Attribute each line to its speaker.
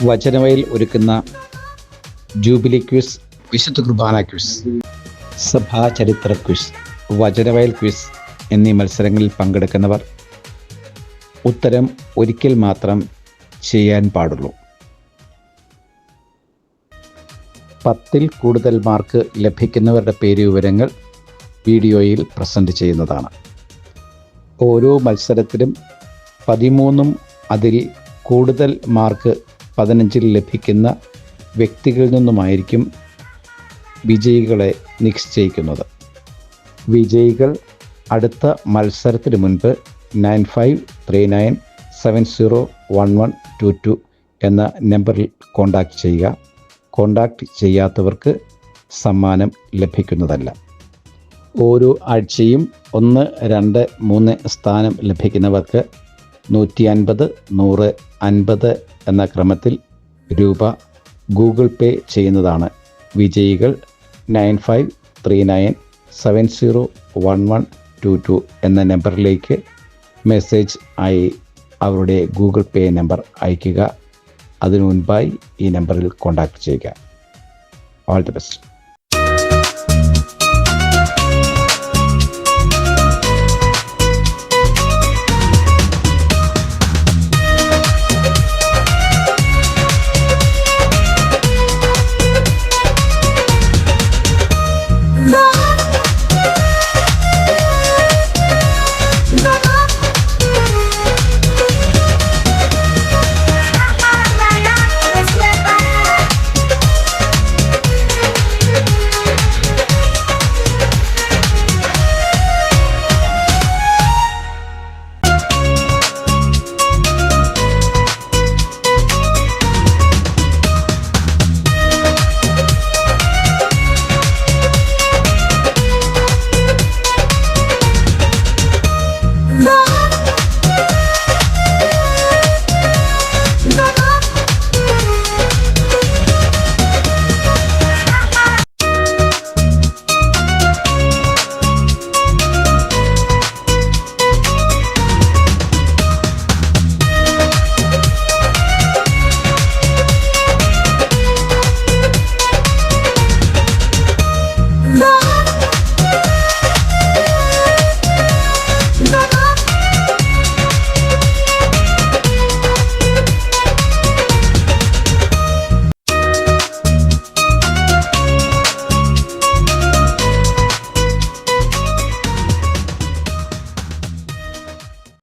Speaker 1: വചനവയൽ ഒരുക്കുന്ന jubilee quiz, വിശുദ്ധ കുർബാന quiz, സഭാചരിത്ര quiz, Vachanavayal quiz എന്നീ മത്സരങ്ങളിൽ പങ്കെടുക്കുന്നവർ ഉത്തരം ഒരിക്കൽ മാത്രം ചെയ്യാൻ പാടുള്ളൂ. 10-ൽ കൂടുതൽ മാർക്ക് ലഭിക്കുന്നവരുടെ പേര് വിവരങ്ങൾ വീഡിയോയിൽ പ്രസൻറ്റ് ചെയ്യുന്നതാണ്. ഓരോ മത്സരത്തിലും 13 അതിൽ കൂടുതൽ മാർക്ക് 15-ൽ ലഭിക്കുന്ന വ്യക്തികളിൽ നിന്നുമായിരിക്കും വിജയികളെ നിശ്ചയിക്കുന്നത്. വിജയികൾ അടുത്ത മത്സരത്തിന് മുൻപ് 9539701122 എന്ന നമ്പറിൽ കോൺടാക്റ്റ് ചെയ്യുക. കോൺടാക്റ്റ് ചെയ്യാത്തവർക്ക് സമ്മാനം ലഭിക്കുന്നതല്ല. ഓരോ ആഴ്ചയും 1, 2, 3 സ്ഥാനം ലഭിക്കുന്നവർക്ക് 150, 100, 50 എന്ന ക്രമത്തിൽ രൂപ ഗൂഗിൾ പേ ചെയ്യുന്നതാണ്. വിജയികൾ 9539701122 എന്ന നമ്പറിലേക്ക് മെസ്സേജ് ആയി അവരുടെ ഗൂഗിൾ പേ നമ്പർ അയയ്ക്കുക. അതിനു മുൻപായി ഈ നമ്പറിൽ കോൺടാക്റ്റ് ചെയ്യുക. All the best.